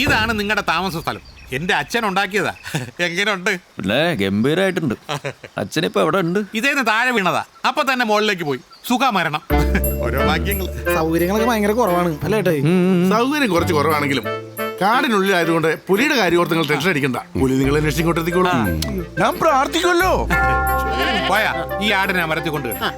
ഇതാണ് നിങ്ങളുടെ താമസ സ്ഥലം. എന്റെ അച്ഛൻ ഉണ്ടാക്കിയതാ. എങ്ങനെയുണ്ട്? പിന്നെ ഗംഭീരായിട്ടുണ്ട്. അച്ഛനിപ്പോ എവിടെ ഉണ്ട്? ഇതേന്ന് താഴെ വീണതാ, അപ്പൊ തന്നെ മുകളിലേക്ക് പോയി. സുഖമരണം. ഓരോ ഭാഗ്യങ്ങൾ. സൗകര്യങ്ങളൊക്കെ ഭയങ്കര കുറവാണ് അല്ലേ ഏട്ടായി? സൗകര്യം കുറച്ച് കുറവാണെങ്കിലും കാടിനുള്ളിൽ ആയതുകൊണ്ട് പുലിയുടെ കാര്യം ഓർത്ത് നിങ്ങൾ ടെൻഷൻ അടിക്കണ്ട. പുലി നിങ്ങളെ രക്ഷിക്കൊണ്ടെത്തിക്കോളൂ. ഞാൻ പ്രാർത്ഥിക്കുമല്ലോ. പോയാ ഈ ആടിനെ അമരത്തി കൊണ്ട് കേട്ടോ.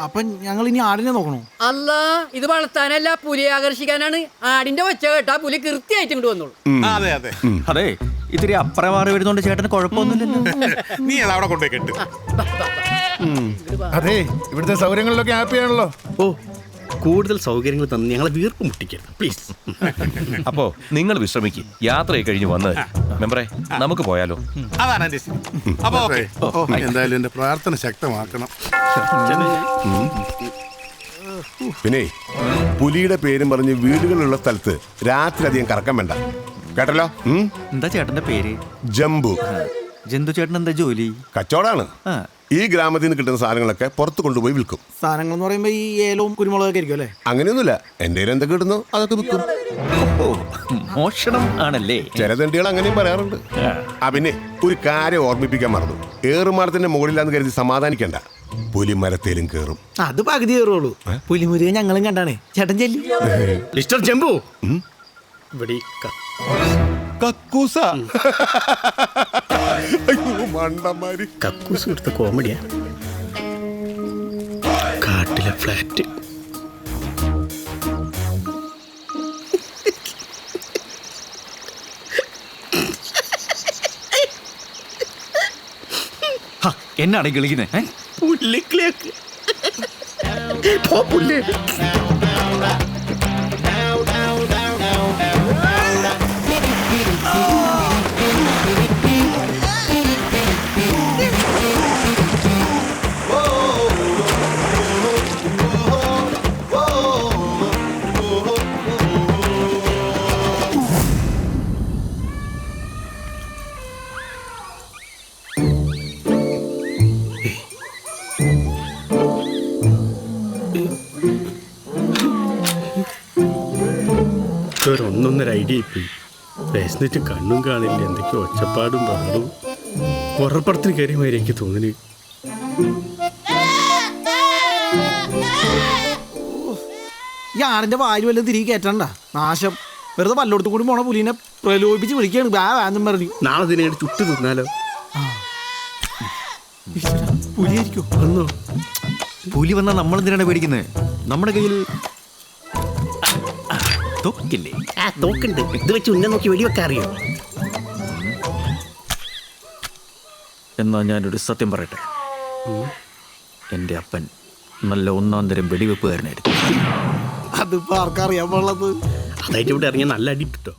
അപ്പൊ ഞങ്ങൾ ഇനി ആടിനെ നോക്കണോ? അല്ല, ഇത് വളർത്താനല്ല, പുലിയെ ആകർഷിക്കാനാണ്. ആടിന്റെ ഒച്ച കേട്ടാ പുലി കൃത്യമായിട്ട് ഇങ്ങോട്ട് വന്നോളൂ. അതെ അതെ. അതെ, ഇത്തിരി അപ്പുറം മാറി വരുന്നോണ്ട് ചേട്ടന് കുഴപ്പമൊന്നുമില്ലല്ലോ. നീ അത് അവിടെ കൊണ്ടുപോയി കെട്ട്. അതെ, ഇവിടുത്തെ സൗകര്യങ്ങളിലൊക്കെ ഹാപ്പിയാണല്ലോ. ഓ, കൂടുതൽ സൗകര്യങ്ങൾ തന്ന് ഞങ്ങളെ വീർപ്പ് മുട്ടിക്കരുത് പ്ലീസ്. അപ്പോ നിങ്ങൾ വിശ്രമിക്കും. യാത്രയെ കഴിഞ്ഞ് വന്നത് മെമ്പറെ, നമുക്ക് പോയാലോ? അതാണ് എന്റെ സ്ഥിതി. അപ്പൊ ഓക്കേ. എന്തായാലും എന്റെ പ്രാർത്ഥന ശക്തമാക്കണം. പിന്നെ പുലിയുടെ പേരും പറഞ്ഞ് വീടുകളുള്ള സ്ഥലത്ത് രാത്രി അധികം കറക്കം വേണ്ട കേട്ടല്ലോ. എന്താ ചേട്ടന്റെ പേര്? ജംബു. ജന്തു ചേട്ടൻ എന്താ ജോലി? കച്ചവടാണ്. ഈ ഗ്രാമത്തിൽ നിന്ന് കിട്ടുന്ന സാധനങ്ങളൊക്കെ പുറത്ത് കൊണ്ടുപോയി വിൽക്കും. സാധനങ്ങൾ എന്ന് പറയുമ്പോ ഈ ഏലവും കുരുമുളകൊക്കെ ആയിരിക്കും അല്ലേ? അങ്ങനെയൊന്നുമില്ല, എന്റെ കയ്യിൽ എന്തൊക്കെ കിട്ടുന്നു അതൊക്കെ വിൽക്കും. ഓ, മോഷണം ആണല്ലേ? ചില തെണ്ടികൾ അങ്ങനെയും പറയാറുണ്ട്. പിന്നെ ഒരു കാര്യം ഓർമ്മിപ്പിക്കാൻ മറന്നു. ഏറുമാടത്തിന്റെ മുകളിലാന്ന് കരുതി സമാധാനിക്കണ്ട. പുലി മരത്തേലും കേറും. അത് പകുതി കയറുള്ളൂ. പുലിമുരുക ഞങ്ങളും കണ്ടാണേ. ചേട്ടൻ ചെല്ലി. മിസ്റ്റർ ജംബു, ഇവിടെ കക്കൂസ. മണ്ടന്മാര്. കക്കൂസ് കൊടുത്ത കോമഡിയാ. കാട്ടിലെ ഫ്ലാറ്റ്. എന്നാണ് കളിക്കുന്നേ? പുല്ലിക്കിലേക്ക് പുല്ല്. ഒന്നൊന്നര ഐഡിയ പോയി. വിശന്നിട്ട് കണ്ണും കാണില്ല, എന്തൊക്കെയോ ഒച്ചപ്പാടും ബഹളവും. ഉറപ്പടത്തിന് കയറിയ മാതിരി എനിക്ക് തോന്നുന്നു. ഈ ആടിന്റെ വായിൽ വല്ലതും തിരികെ കയറ്റണ്ട. നാശം. വെറുതെ പല്ലോടത്തു കൂടി പോണ പുലിനെ പ്രലോഭിപ്പിച്ച് വിളിക്കുകയാണ്. വാന്നും പറഞ്ഞു. നാളെ ഇതിനെ ചുട്ടു തിന്നാലോ? പുലിയായിരിക്കും. ഒന്നോ പുലി വന്നാൽ നമ്മൾ എന്തിനാണ് പേടിക്കുന്നത്? നമ്മുടെ കയ്യിൽ തോക്കില്ലേ? തോക്കുണ്ട്. ഇത് വെച്ച് ഉന്നം നോക്കി വെടിവെക്കാൻ അറിയോ? എന്നാ ഞാനൊരു സത്യം പറയട്ടെ. എൻ്റെ അപ്പൻ നല്ല ഒന്നാം തരം വെടിവെപ്പുകാരനായിരുന്നു. അതിപ്പോ ആർക്കറിയാൻ പാടുള്ളത്? അതായിട്ട് ഇവിടെ ഇറങ്ങിയ നല്ല അടി കിട്ടോ.